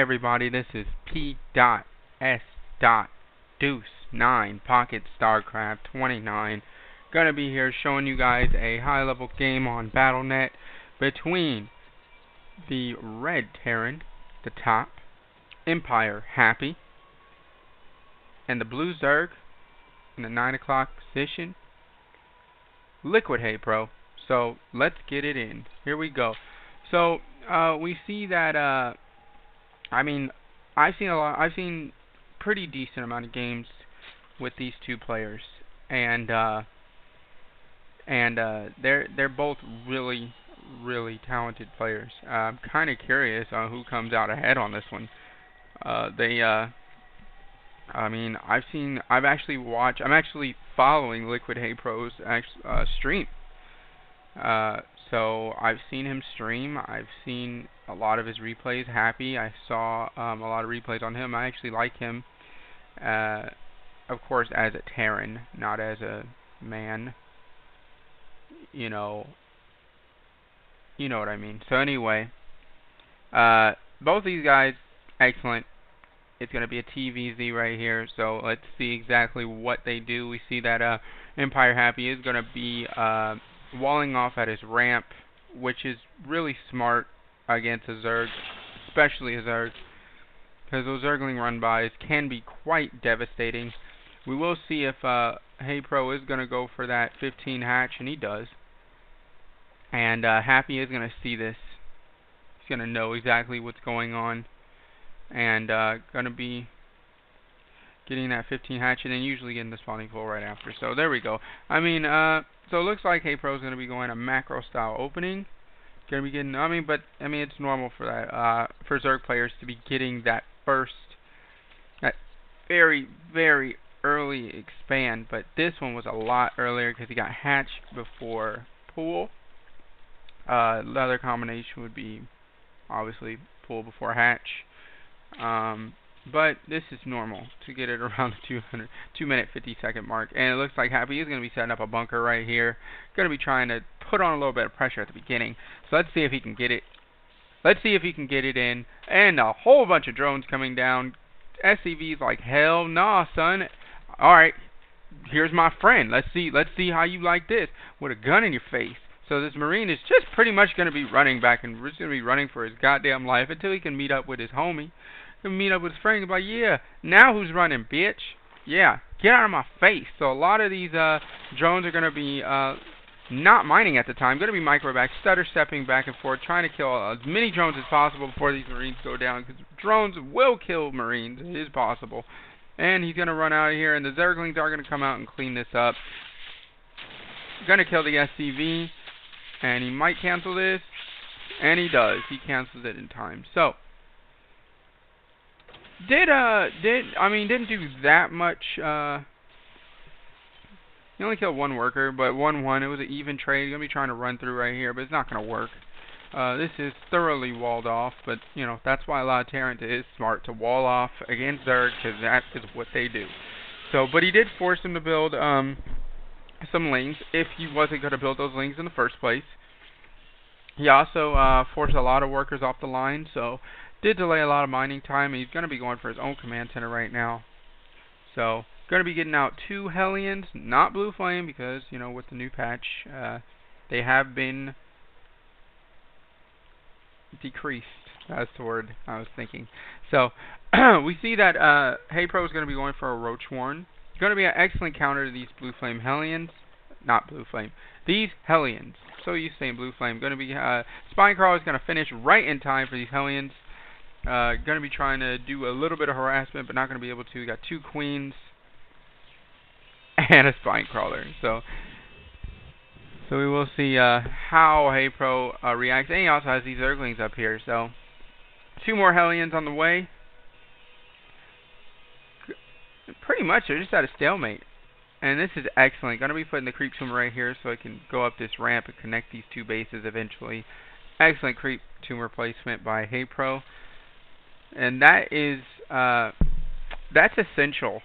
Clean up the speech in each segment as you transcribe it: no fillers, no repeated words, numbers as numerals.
everybody, this is P.S.Deuce9 Pocket StarCraft 29. Gonna be here showing you guys a high-level game on Battle.net between the red Terran, the top, EmpireHappy, and the blue Zerg in the 9 o'clock position, LiquidHaypro. So let's get it in. Here we go. So we see that I've seen pretty decent amount of games with these two players, and they're both really talented players. I'm kind of curious on who comes out ahead on this one. I'm actually following LiquidHaypro's stream. So I've seen him stream. I've seen a lot of his replays. Happy, I saw a lot of replays on him. I actually like him, of course, as a Terran, not as a man. You know what I mean. So anyway, both these guys, excellent. It's going to be a TVZ right here, so let's see exactly what they do. We see that EmpireHappy is going to be walling off at his ramp, which is really smart against a Zerg, especially a Zerg, because those Zergling run-bys can be quite devastating. We will see if Haypro is going to go for that 15 hatch, and he does. And Happy is going to see this. He's going to know exactly what's going on, and going to be getting that 15 hatch, and then usually getting the spawning pool right after. So there we go. So it looks like Haypro is going to be going a macro style opening. Going to be getting, it's normal for that, for Zerg players to be getting that very early expand. But this one was a lot earlier because he got hatched before pool. The other combination would be obviously pool before hatch. But this is normal to get it around the 2 minute 50-second mark. And it looks like Happy is going to be setting up a bunker right here. Going to be trying to put on a little bit of pressure at the beginning. So let's see if he can get it. Let's see if he can get it in. And a whole bunch of drones coming down. SCV's like, hell nah, son. Alright, here's my friend. Let's see how you like this. With a gun in your face. So this Marine is just pretty much going to be running back and just going to be running for his goddamn life until he can meet up with his homie. Meet up with his friend and be like, yeah, now who's running, bitch? Yeah, get out of my face. So a lot of these drones are going to be not mining at the time, going to be micro-back, stutter-stepping back and forth, trying to kill as many drones as possible before these Marines go down, because drones will kill Marines. It is possible. And he's going to run out of here, and the Zerglings are going to come out and clean this up. Going to kill the SCV, and he might cancel this, and he does. He cancels it in time. So didn't do that much. He only killed one worker, but 1-1. It was an even trade. Gonna be trying to run through right here, but it's not gonna work. This is thoroughly walled off, but that's why a lot of Terrans is smart to wall off against Zerg, because that is what they do. So, but he did force him to build some lanes if he wasn't gonna build those lanes in the first place. He also forced a lot of workers off the line, so did delay a lot of mining time, and he's going to be going for his own command center right now. So, going to be getting out 2 Hellions, not Blue Flame, because, with the new patch, they have been decreased. That's the word I was thinking. So, we see that Haypro is going to be going for a Roach Warren. It's going to be an excellent counter to these Blue Flame Hellions. Not Blue Flame. These Hellions. So you saying Blue Flame. Going to be, Spinecrawl is going to finish right in time for these Hellions. Going to be trying to do a little bit of harassment, but not going to be able to. We got 2 queens and a Spinecrawler. So we will see how Haypro reacts. And he also has these Zerglings up here. So 2 more Hellions on the way. Pretty much they're just at a stalemate. And this is excellent. Going to be putting the creep tumor right here so I can go up this ramp and connect these 2 bases eventually. Excellent creep tumor placement by Haypro. And that is that's essential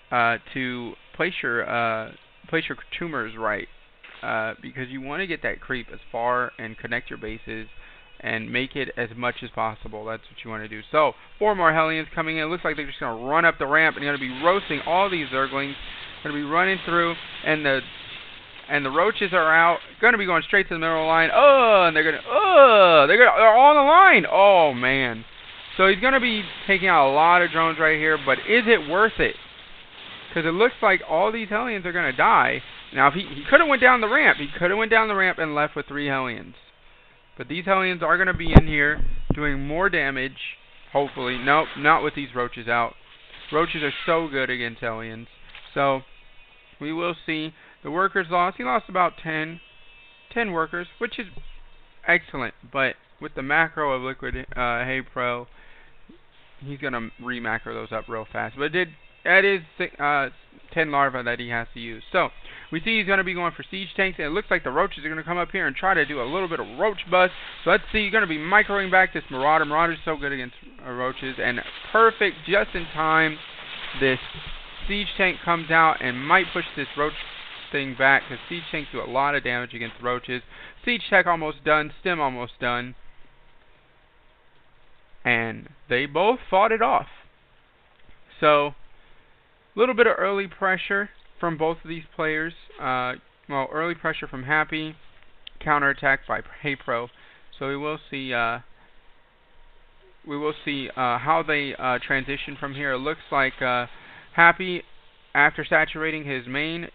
to place your tumors right, because you want to get that creep as far and connect your bases and make it as much as possible. That's what you want to do. So 4 more Hellions coming in. It looks like they're just going to run up the ramp and they're going to be roasting all these Zerglings. Going to be running through, and the roaches are out. Going to be going straight to the middle line. And they're on the line. Oh man. So he's going to be taking out a lot of drones right here, but is it worth it? Because it looks like all these Hellions are going to die. Now, if he could have went down the ramp. He could have went down the ramp and left with 3 Hellions. But these Hellions are going to be in here doing more damage, hopefully. Nope, not with these roaches out. Roaches are so good against Hellions. So, we will see. The workers lost. He lost about 10 workers, which is excellent. But with the macro of LiquidHaypro, he's going to re-macro those up real fast. But that is 10 larvae that he has to use. So, we see he's going to be going for siege tanks, and it looks like the roaches are going to come up here and try to do a little bit of roach bust. So let's see, he's going to be microing back this Marauder. Marauder's so good against roaches, and perfect, just in time, this siege tank comes out and might push this roach thing back, because siege tanks do a lot of damage against roaches. Siege tech almost done, stim almost done, and they both fought it off. So, a little bit of early pressure from both of these players. Well, early pressure from Happy, counterattack by Haypro. So we will see how they transition from here. It looks like Happy, after saturating his main,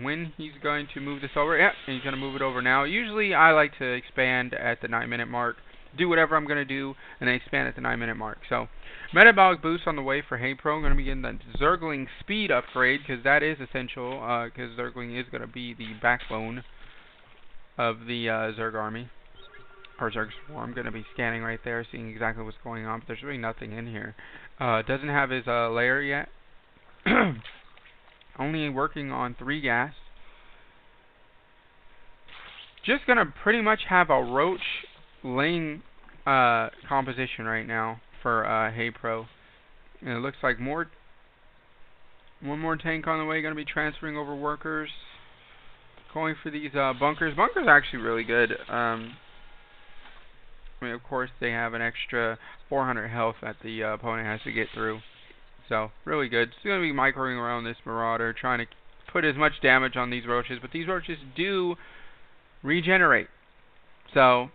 when he's going to move this over. Yep, and he's going to move it over now. Usually I like to expand at the 9-minute mark. Do whatever I'm going to do, and then expand at the 9-minute mark. So, metabolic boost on the way for Haypro. I'm going to be getting the Zergling speed upgrade, because that is essential, because Zergling is going to be the backbone of the Zerg army. Or Zerg Swarm. I'm going to be scanning right there, seeing exactly what's going on, but there's really nothing in here. Doesn't have his lair yet. Only working on 3 gas. Just going to pretty much have a roach laying composition right now for Haypro. And it looks like one more tank on the way, going to be transferring over workers. Going for these bunkers. Bunkers are actually really good. I mean, of course, they have an extra 400 health that the opponent has to get through. So, really good. Still going to be microing around this Marauder, trying to put as much damage on these roaches. But these roaches do regenerate. So,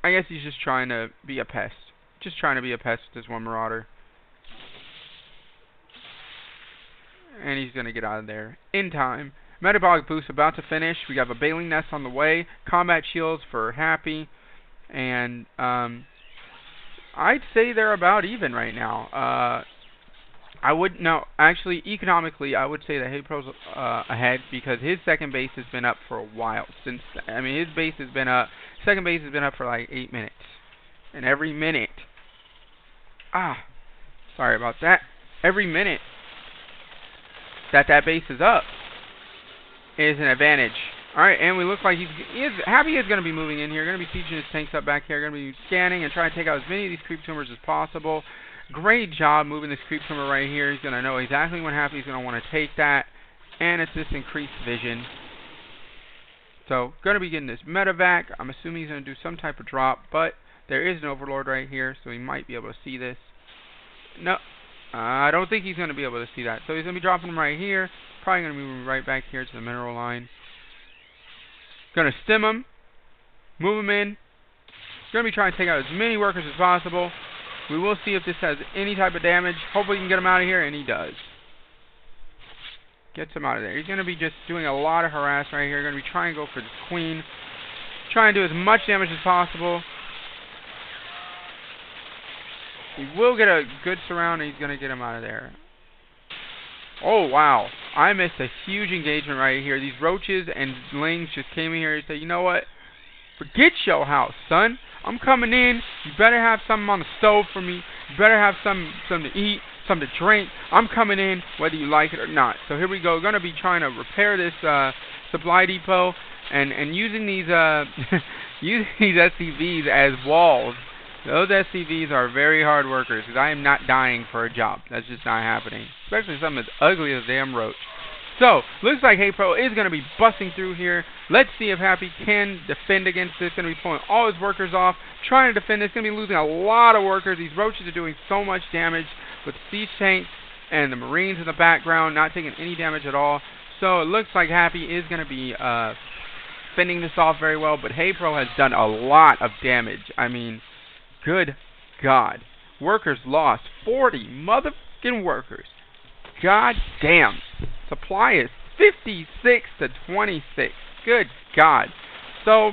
I guess he's just trying to be a pest. Just trying to be a pest with this one Marauder. And he's going to get out of there in time. Metabolic boost about to finish. We have a Bailing Nest on the way. Combat shields for Happy. And I'd say they're about even right now. Actually, economically, I would say that Haypro's ahead, because his second base has been up for a while. His base has been up. Second base has been up for like 8 minutes. And every minute, sorry about that. Every minute that base is up is an advantage. Alright, and we look like Happy is going to be moving in here. Going to be sieging his tanks up back here. Going to be scanning and trying to take out as many of these creep tumors as possible. Great job moving this creep tumor right here. He's going to know exactly when Happy's going to want to take that. And it's this increased vision. So, going to be getting this medevac. I'm assuming he's going to do some type of drop, but there is an overlord right here, so he might be able to see this. No, I don't think he's going to be able to see that. So he's going to be dropping him right here. Probably going to move him right back here to the mineral line. Going to stim him. Move him in. Going to be trying to take out as many workers as possible. We will see if this has any type of damage. Hopefully we can get him out of here, and he does. Gets him out of there. He's going to be just doing a lot of harass right here. Going to be trying to go for this queen. Trying to do as much damage as possible. He will get a good surround, and he's going to get him out of there. Oh, wow. I missed a huge engagement right here. These roaches and lings just came in here and said, you know what? Forget your house, son. I'm coming in. You better have something on the stove for me. You better have something to eat, something to drink. I'm coming in whether you like it or not. So here we go. We're going to be trying to repair this supply depot and using these using these SCVs as walls. Those SCVs are very hard workers, because I am not dying for a job. That's just not happening. Especially something as ugly as a damn roach. So, looks like HayPro is going to be busting through here. Let's see if Happy can defend against this. Going to be pulling all his workers off, trying to defend this. Going to be losing a lot of workers. These roaches are doing so much damage with siege tanks and the Marines in the background, not taking any damage at all. So, it looks like Happy is going to be fending this off very well, but HayPro has done a lot of damage. I mean, good God. Workers lost. 40 motherfucking workers. God damn. Supply is 56 to 26. Good God. So,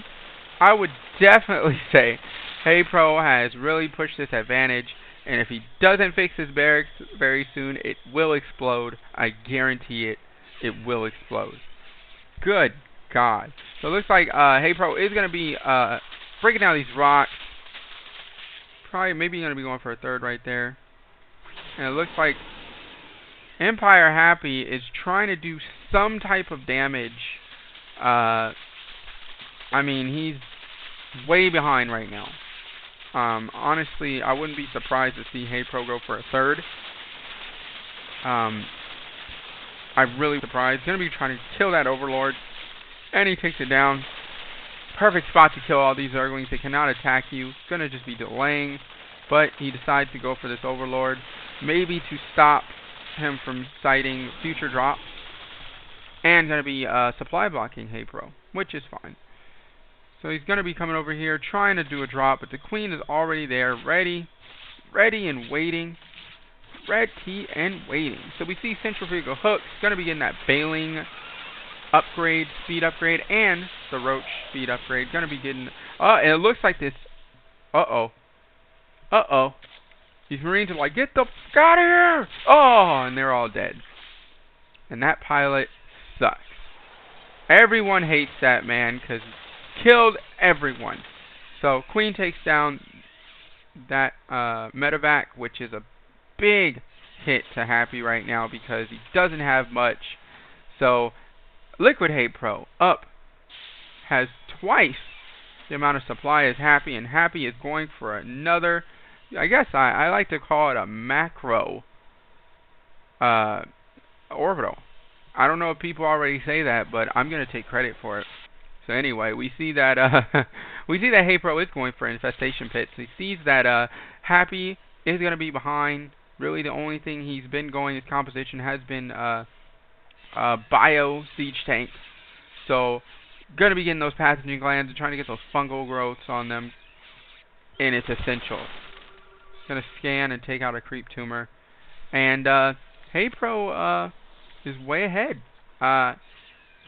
I would definitely say HayPro has really pushed this advantage, and if he doesn't fix his barracks very soon, it will explode. I guarantee it. It will explode. Good God. So it looks like HayPro is going to be breaking down these rocks. Probably, maybe going to be going for a third right there. And it looks like EmpireHappy is trying to do some type of damage. I mean, he's way behind right now. Honestly, I wouldn't be surprised to see HayPro go for a third. I'm really surprised. He's going to be trying to kill that Overlord. And he takes it down. Perfect spot to kill all these Zerglings. They cannot attack you. It's going to just be delaying. But he decides to go for this Overlord. Maybe to stop him from sighting future drops. And going to be supply blocking HayPro, which is fine. So he's going to be coming over here trying to do a drop. But the Queen is already there. Ready and waiting. Ready and waiting. So we see Centrifugal Hooks. Going to be getting that Bailing upgrade, speed upgrade, and the Roach speed upgrade. Gonna be getting, and it looks like this, these Marines are like, get the f*** out of here! Oh, and they're all dead. And that pilot sucks. Everyone hates that man, because he killed everyone. So, Queen takes down that medevac, which is a big hit to Happy right now, because he doesn't have much. So, LiquidHaypro up has twice the amount of supply as Happy, and Happy is going for another, I guess I like to call it a macro orbital. I don't know if people already say that, but I'm going to take credit for it. So anyway, we see that HayPro is going for infestation pits. He sees that Happy is going to be behind. Really, the only thing he's been going, his composition has been bio siege tanks. So, gonna be getting those pathogen glands and trying to get those fungal growths on them. And it's essential. Gonna scan and take out a creep tumor. And HayPro is way ahead.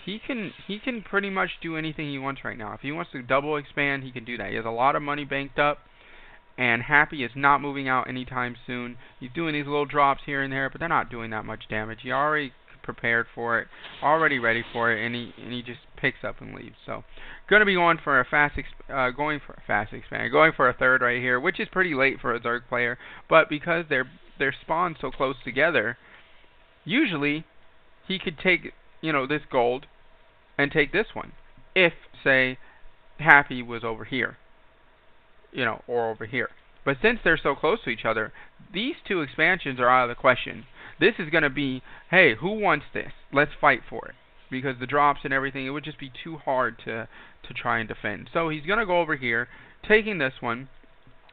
He can pretty much do anything he wants right now. If he wants to double expand, he can do that. He has a lot of money banked up. And Happy is not moving out anytime soon. He's doing these little drops here and there, but they're not doing that much damage. He already prepared for it, already ready for it, and he just picks up and leaves. So, gonna be going for a going for a third right here, which is pretty late for a Zerg player. But because they're spawned so close together, usually he could take this gold and take this one. If say Happy was over here, or over here. But since they're so close to each other, these two expansions are out of the question. This is going to be, hey, who wants this? Let's fight for it. Because the drops and everything, it would just be too hard to try and defend. So he's going to go over here, taking this one.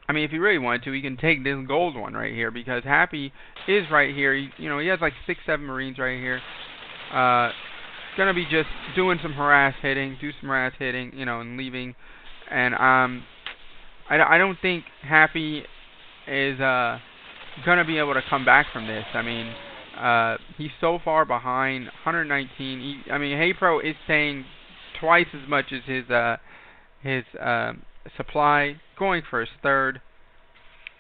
I mean, if he really wanted to, he can take this gold one right here, because Happy is right here. He has like 6-7 Marines right here. Going to be just doing some harass hitting, and leaving. And I don't think Happy is gonna be able to come back from this. I mean, he's so far behind, 119. HayPro is saying twice as much as his supply, going for his third.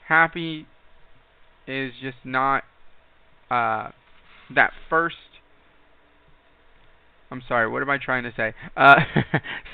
Happy is just not that first. I'm sorry, what am I trying to say?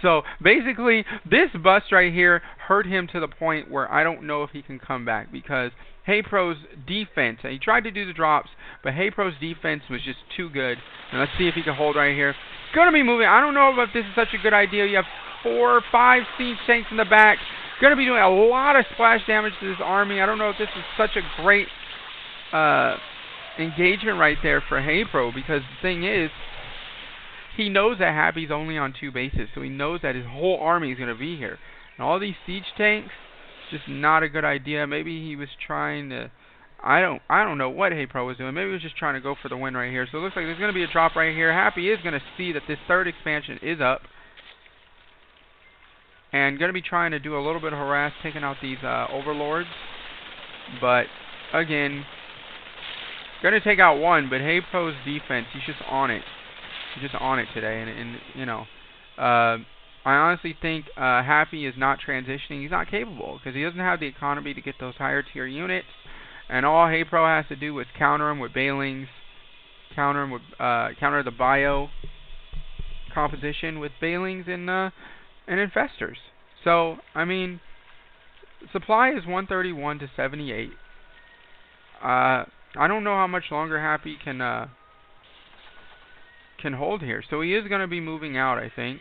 So, basically, this bust right here hurt him to the point where I don't know if he can come back, because HayPro's defense, he tried to do the drops, but HayPro's defense was just too good. And let's see if he can hold right here. Gonna be moving. I don't know if this is such a good idea. You have 4 or 5 siege tanks in the back. Gonna be doing a lot of splash damage to this army. I don't know if this is such a great engagement right there for HayPro, because the thing is, he knows that Happy's only on 2 bases, so he knows that his whole army is going to be here. And all these siege tanks, just not a good idea. Maybe he was trying to, I don't know what HayPro was doing. Maybe he was just trying to go for the win right here. So it looks like there's going to be a drop right here. Happy is going to see that this 3rd expansion is up. And going to be trying to do a little bit of harass, taking out these overlords. But, again, going to take out one, but HayPro's defense, he's just on it. He's just on it today. And you know, I honestly think Happy is not transitioning. He's not capable because he doesn't have the economy to get those higher tier units. And all HayPro has to do is counter him with Bailings, counter him with counter the bio composition with Bailings and Infestors. So I mean, supply is 131 to 78. I don't know how much longer Happy can hold here. So he is going to be moving out, I think.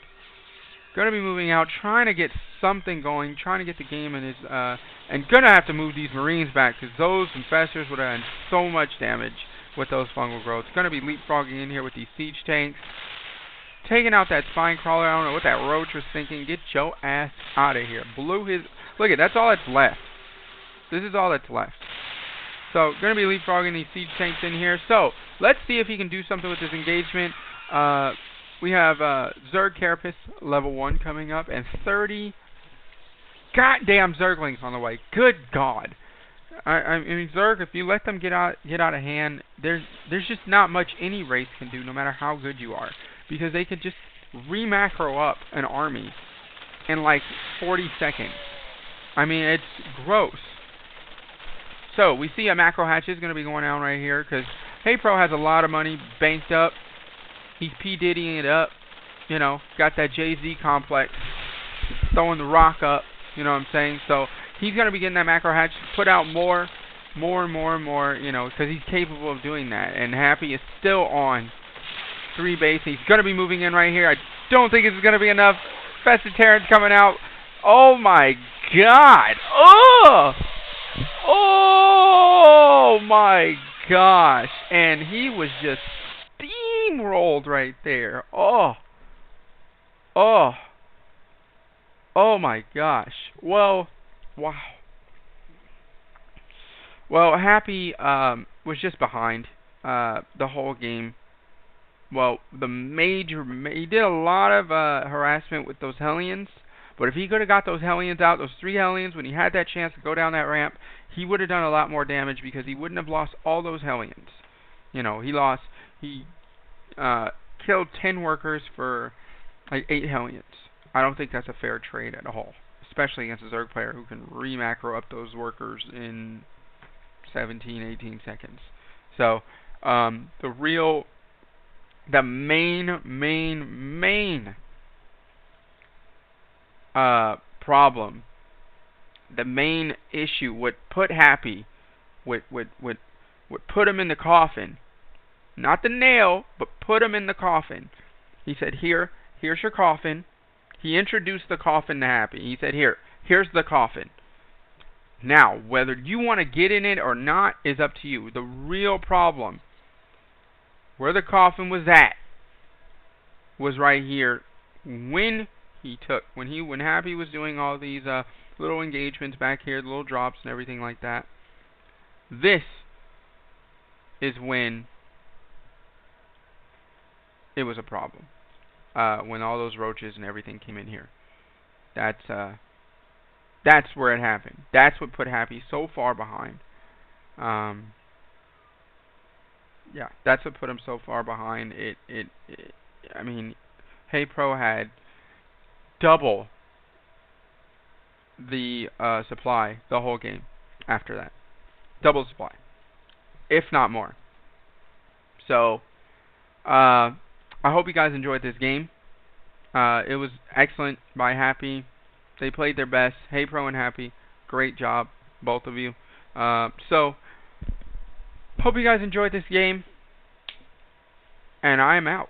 Going to be moving out, trying to get something going, trying to get the game in his, and going to have to move these Marines back, because those Infestors would have done so much damage with those fungal growths. Going to be leapfrogging in here with these siege tanks. Taking out that spine crawler. I don't know what that roach was thinking. Get your ass out of here. Blew his, look at, that's all that's left. This is all that's left. So, going to be leapfrogging these siege tanks in here. So, let's see if he can do something with this engagement. We have Zerg Carapace level 1 coming up, and 30 goddamn Zerglings on the way. Good God. I mean, Zerg, if you let them get out of hand, there's just not much any race can do, no matter how good you are. Because they could just re-macro up an army in like 40 seconds. I mean, it's gross. So, we see a macro hatch is going to be going down right here, because HayPro has a lot of money banked up. He's P. Diddying it up, you know, got that Jay-Z complex, throwing the rock up, you know what I'm saying? So, he's going to be getting that macro hatch, put out more, you know, because he's capable of doing that. And Happy is still on 3 base. He's going to be moving in right here. I don't think this is going to be enough. Festive Terrans coming out. Oh, my God. Oh! Oh my gosh. And he was just steamrolled right there. Oh. Oh. Oh my gosh. Well, wow. Well, Happy was just behind the whole game. Well, he did a lot of harassment with those Hellions. But if he could have got those Hellions out, those 3 Hellions, when he had that chance to go down that ramp, he would have done a lot more damage because he wouldn't have lost all those Hellions. You know, he killed 10 workers for like 8 Hellions. I don't think that's a fair trade at all, especially against a Zerg player who can re-macro up those workers in 17, 18 seconds. So, the main problem, the main issue would put Happy, would put him in the coffin, not the nail, but put him in the coffin. He said, here's your coffin. He introduced the coffin to Happy. He said, here's the coffin. Now, whether you want to get in it or not is up to you. The real problem, where the coffin was at, was right here. When Happy was doing all these little engagements back here, little drops and everything like that, this is when it was a problem. When all those roaches and everything came in here. That's where it happened. That's what put Happy so far behind. Yeah, that's what put him so far behind. I mean, HayPro had double the supply the whole game after that. Double supply, if not more. So, I hope you guys enjoyed this game. It was excellent by Happy. They played their best. HayPro and Happy, great job, both of you. So, hope you guys enjoyed this game. And I'm out.